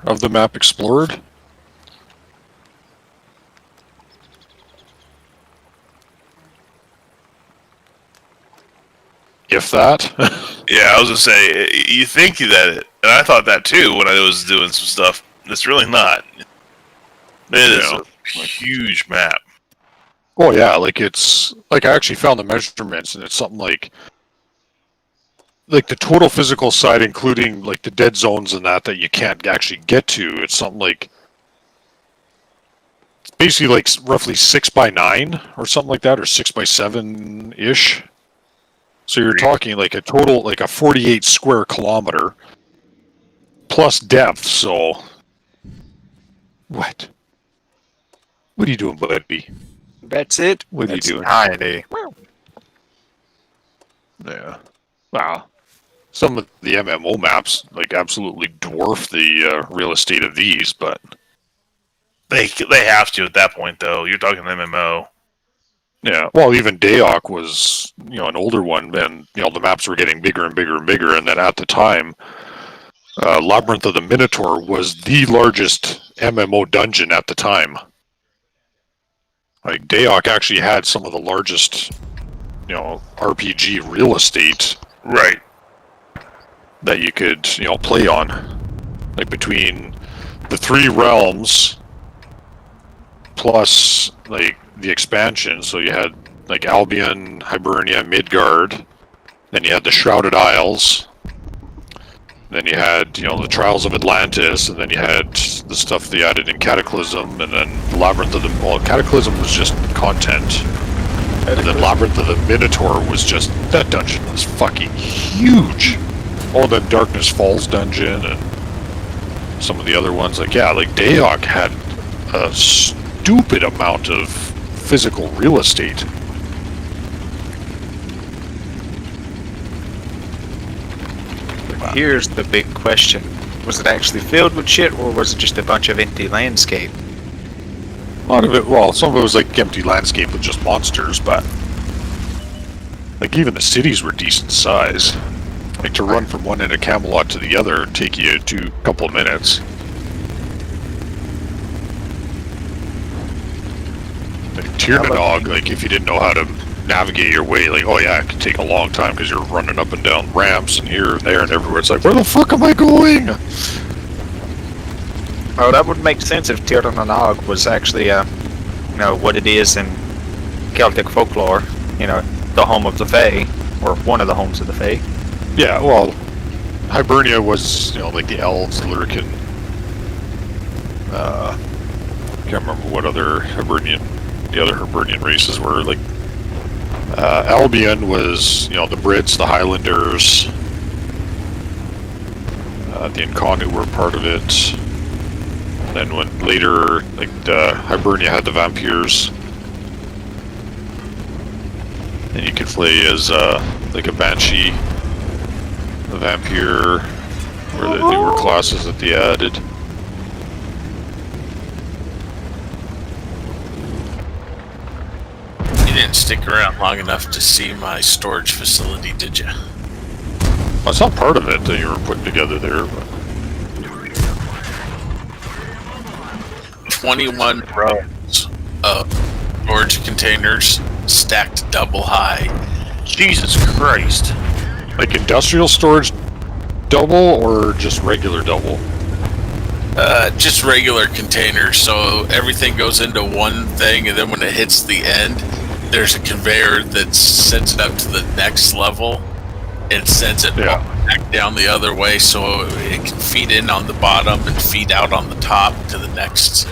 of the map explored. If that. Yeah, I was gonna say, you think that, and I thought that too when I was doing some stuff. It's really not. It is a huge map. Oh yeah, like it's like I actually found the measurements, and it's something like the total physical side, including like the dead zones and that you can't actually get to. It's something like it's basically like roughly 6x9 or something like that, or 6x7 ish. So you're talking like a total like a 48 square kilometer plus depth. So what? What are you doing, buddy? That's it. What are you doing? Tiny. Yeah. Wow. Some of the MMO maps like absolutely dwarf the real estate of these, but they have to at that point though. You're talking MMO. Yeah. Well, even Daok was an older one, and the maps were getting bigger and bigger and bigger, and then at the time, Labyrinth of the Minotaur was the largest MMO dungeon at the time. Like Daok actually had some of the largest, RPG real estate. Right. That you could, play on. Like between the 3 realms plus like the expansion, so you had like Albion, Hibernia, Midgard, then you had the Shrouded Isles, then you had, the Trials of Atlantis, and then you had the stuff they added in Cataclysm, and then Labyrinth of the... Well, Cataclysm was just content. And then Labyrinth of the Minotaur was just... That dungeon was fucking huge! Oh, then Darkness Falls dungeon, and some of the other ones. Like, yeah, like Daok had a stupid amount of physical real estate. Here's the big question. Was it actually filled with shit, or was it just a bunch of empty landscape? A lot of it, well, some of it was like empty landscape with just monsters, but like even the cities were decent size. Like to run from one end of Camelot to the other would take you a couple of minutes. Like Tirnanog, like if you didn't know how to navigate your way, like, oh yeah, it could take a long time because you're running up and down ramps and here and there and everywhere. It's like, where the fuck am I going? Well, that would make sense if Tirnanog was actually, what it is in Celtic folklore, the home of the Fae, or one of the homes of the Fae. Yeah, well, Hibernia was, like the elves, Lurkin. Can't remember what other the other Hibernian races were. Like, Albion was, the Brits, the Highlanders, the Inconnu were part of it. Then when later, like, Hibernia had the vampires, and you could play as, like a Banshee, a vampire, or the newer classes that they added. You didn't stick around long enough to see my storage facility, did you? Well, it's not part of it that you were putting together there, but... 21 rows of storage containers stacked double high. Jesus Christ. Like industrial storage double or just regular double? Just regular containers, so everything goes into one thing, and then when it hits the end, there's a conveyor that sends it up to the next level and sends it back down the other way, so it can feed in on the bottom and feed out on the top to the next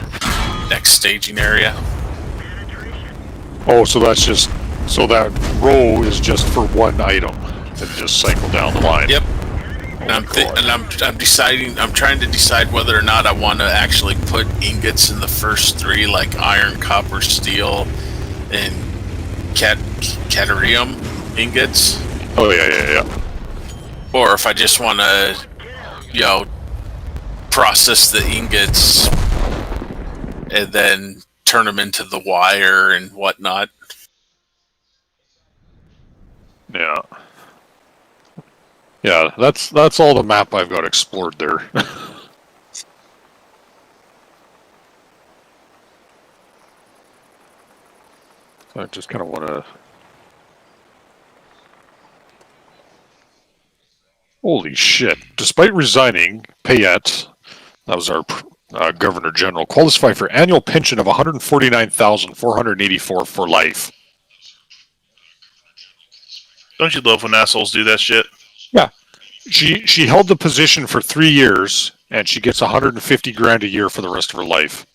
staging area. Oh, so that's just... So that row is just for one item and just cycle down the line. Yep. And I'm trying to decide whether or not I want to actually put ingots in the first 3, like iron, copper, steel, and cadmium ingots. Oh yeah. Or if I just want to, process the ingots and then turn them into the wire and whatnot. Yeah. Yeah, that's all the map I've got explored there. I just kind of want to... Holy shit. Despite resigning, Payette, that was our Governor General, qualified for annual pension of $149,484 for life. Don't you love when assholes do that shit? Yeah. She held the position for 3 years, and she gets $150,000 a year for the rest of her life.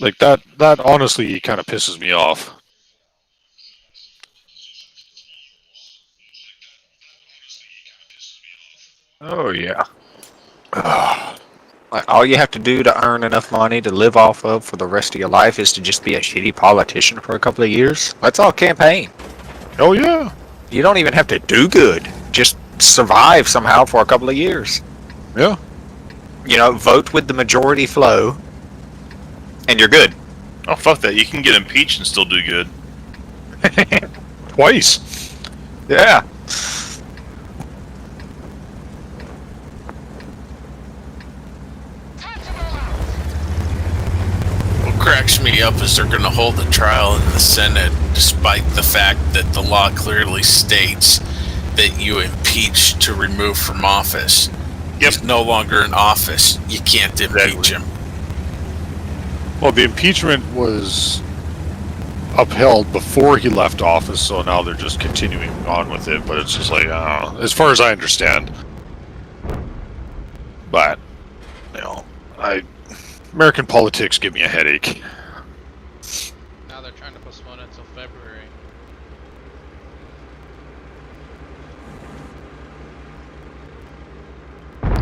Like, that honestly kind of pisses me off. Oh, yeah. Like, all you have to do to earn enough money to live off of for the rest of your life is to just be a shitty politician for a couple of years. Let's all campaign. Oh, yeah. You don't even have to do good. Just survive somehow for a couple of years. Yeah. You know, vote with the majority flow, and you're good. Oh, fuck that. You can get impeached and still do good. Twice. Yeah. What cracks me up is they're going to hold a trial in the Senate despite the fact that the law clearly states that you impeach to remove from office. Yep. He's no longer in office. You can't impeach him. Well, the impeachment was upheld before he left office, so now they're just continuing on with it, but it's just like, as far as I understand. But, you know, American politics give me a headache. Now they're trying to postpone it until February.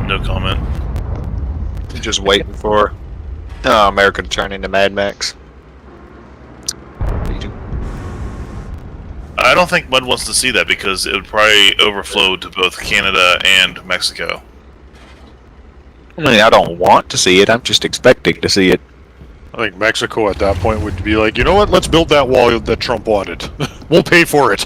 No comment. Just waiting for America to turn into Mad Max. I don't think Mud wants to see that because it would probably overflow to both Canada and Mexico. I mean, I don't want to see it. I'm just expecting to see it. I think Mexico at that point would be like, you know what, let's build that wall that Trump wanted. We'll pay for it.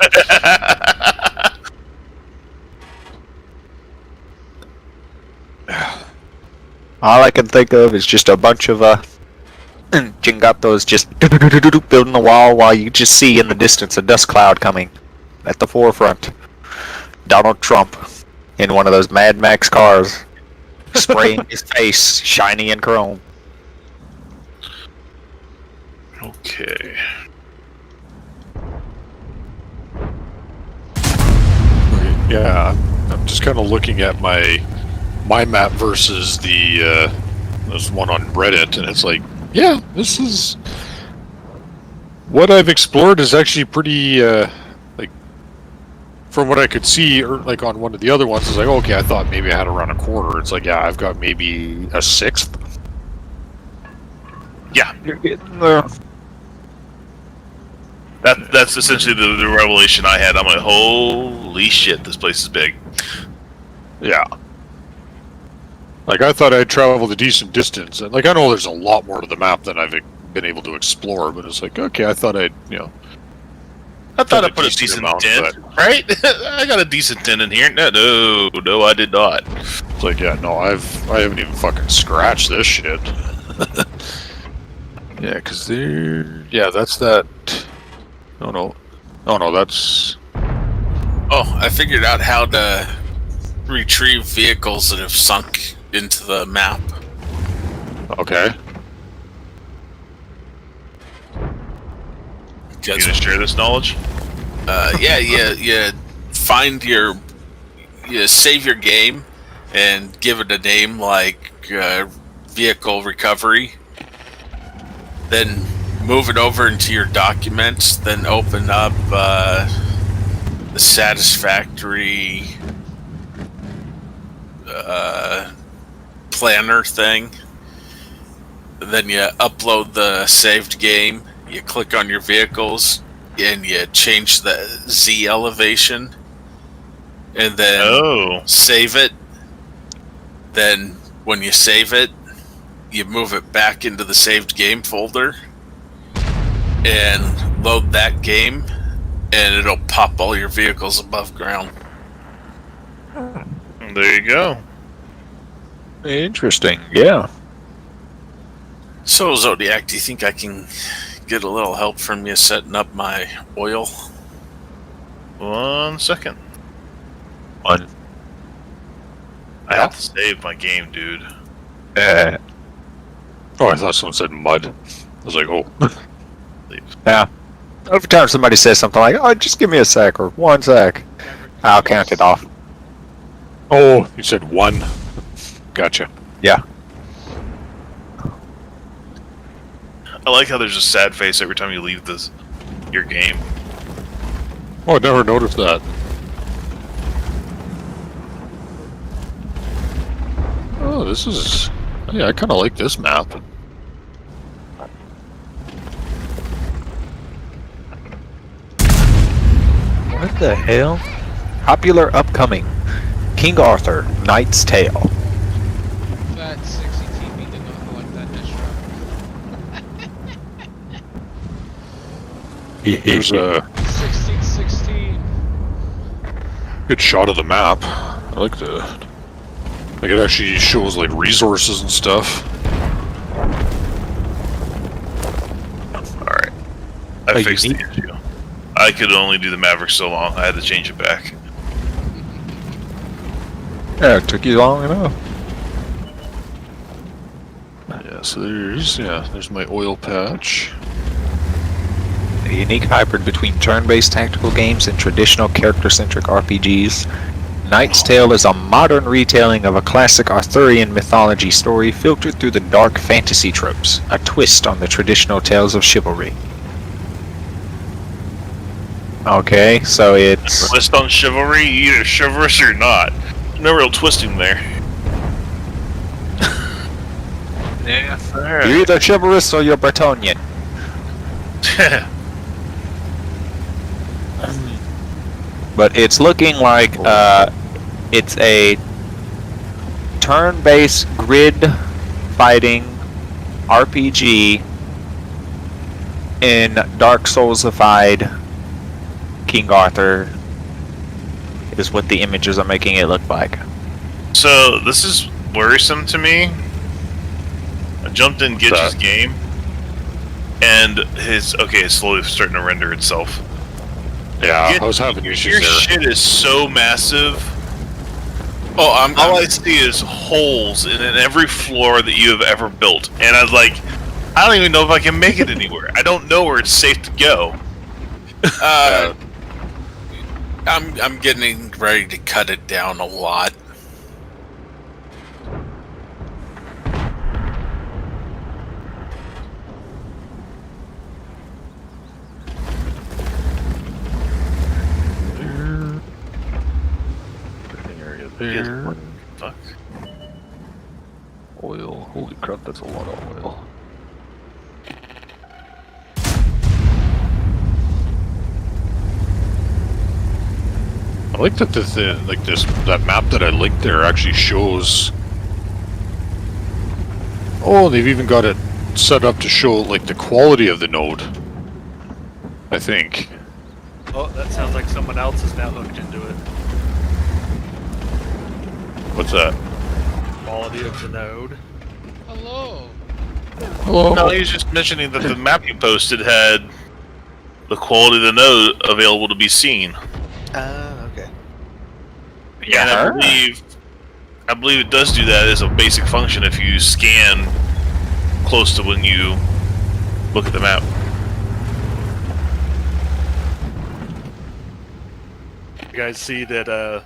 All I can think of is just a bunch of Chingatos just building a wall while you just see in the distance a dust cloud coming at the forefront. Donald Trump in one of those Mad Max cars, spraying his face shiny and chrome. Okay. Yeah, I'm just kind of looking at my map versus the there's one on Reddit, and it's like, yeah, this is what I've explored is actually pretty like from what I could see, or like on one of the other ones, it's like, okay, I thought maybe I had around a quarter. It's like, yeah, I've got maybe a sixth. Yeah, You're getting there. that's essentially the revelation I had. I'm like, holy shit, this place is big. Yeah. Like, I thought I'd traveled a decent distance, and like, I know there's a lot more to the map than I've been able to explore, but it's like, okay, I thought I'd, you know, I thought I Got a put a decent decent amount, dent, right? I got a decent dent in here. No, I did not. it's like, yeah, no, I haven't even fucking scratched this shit. Yeah, because that's that. Oh no, that's. Oh, I figured out how to retrieve vehicles that have sunk into the map. Okay. You gonna share this knowledge? Yeah, you find you save your game and give it a name like vehicle recovery. Then move it over into your documents. Then open up the satisfactory planner thing. Then you upload the saved game. You click on your vehicles and you change the Z elevation and then save it. Then when you save it, you move it back into the saved game folder and load that game, and it'll pop all your vehicles above ground. There you go. Interesting, yeah. So, Zodiac, do you think I can get a little help from you setting up my oil? 1 second. One. I have to save my game, dude. Oh, I thought someone said mud. I was like, oh. Yeah. Every time somebody says something like, "Oh, just give me a sec" or "1 sec," I'll count it off. Oh, you said one. Gotcha. Yeah. I like how there's a sad face every time you leave your game. Oh, I never noticed that. Oh, this is... Yeah, I kind of like this map. What the hell? Popular upcoming. King Arthur, Knight's Tale. That 60 TV did not collect that dish There's a 1616. good shot of the map. I like the... Like, it actually shows, like, resources and stuff. Alright. I fixed the issue. I could only do the Maverick so long, I had to change it back. Yeah, it took you long enough. Yeah, so there's my oil patch. A unique hybrid between turn-based tactical games and traditional character-centric RPGs, Knight's Tale is a modern retelling of a classic Arthurian mythology story filtered through the dark fantasy tropes, a twist on the traditional tales of chivalry. Okay, so it's... Twist on chivalry, you're either chivalrous or not. No real twisting there. Yeah. Alright. You're either chivalrous or you're Bretonian. But it's looking like it's a turn-based grid fighting RPG in Dark Souls-ified King Arthur is what the images are making it look like. So, this is worrisome to me. I jumped in Gitch's game, and it's slowly starting to render itself. Yeah, I was having issues Your there. shit is so massive. Oh, All I see is holes in every floor that you have ever built. And I was like, I don't even know if I can make it anywhere. I don't know where it's safe to go. I'm getting ready to cut it down a lot. There. Fuck. Oil. Holy crap, that's a lot of oil. I like that that map that I linked there actually shows. Oh, they've even got it set up to show like the quality of the node. I think. Oh, that sounds like someone else is now hooked into it. What's that? Quality of the node. Hello. Hello. No, he was just mentioning that the map you posted had the quality of the node available to be seen. Okay. Yeah, and I believe it does do that as a basic function if you scan close to when you look at the map. You guys see that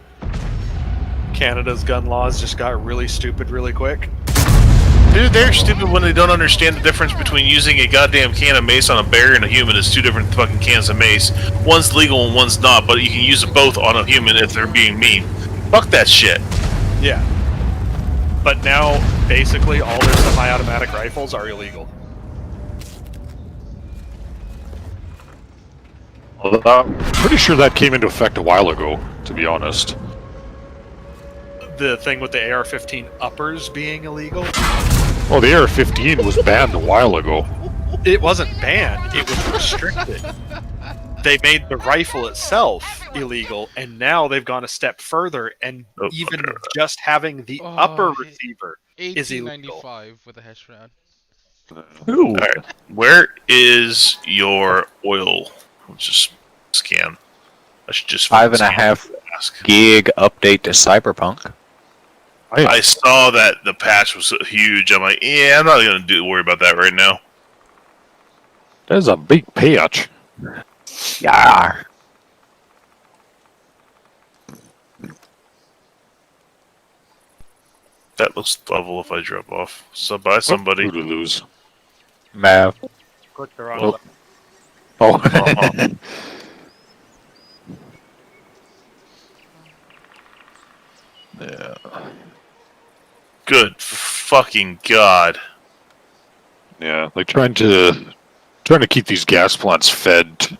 Canada's gun laws just got really stupid really quick? Dude, they're stupid when they don't understand the difference between using a goddamn can of mace on a bear and a human is two different fucking cans of mace. One's legal and one's not, but you can use them both on a human if they're being mean. Fuck that shit. Yeah. But now, basically, all their semi-automatic rifles are illegal. I'm pretty sure that came into effect a while ago, to be honest. The thing with the AR-15 uppers being illegal? Oh, the AR-15 was banned a while ago. It wasn't banned, it was restricted. They made the rifle itself illegal, and now they've gone a step further, and even just having the upper receiver is illegal. 1895 with a hash round. Ooh. Alright. Where is your oil? Let's just scan. I should just 5.5 ask. gig update to Cyberpunk. I saw that the patch was huge. I'm like, yeah, I'm not gonna worry about that right now. That's a big patch. Yeah. That looks level if I drop off. So by somebody. Who to lose? Mav. Click the wrong Oh. button. Oh. Uh-huh. Yeah. Good fucking god. Yeah, like trying to keep these gas plants fed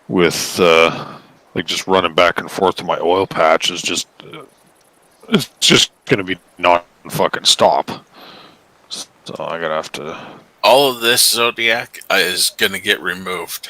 with like just running back and forth to my oil patch is just it's just gonna be non fucking stop. So I gotta have to. All of this Zodiac is going to get removed.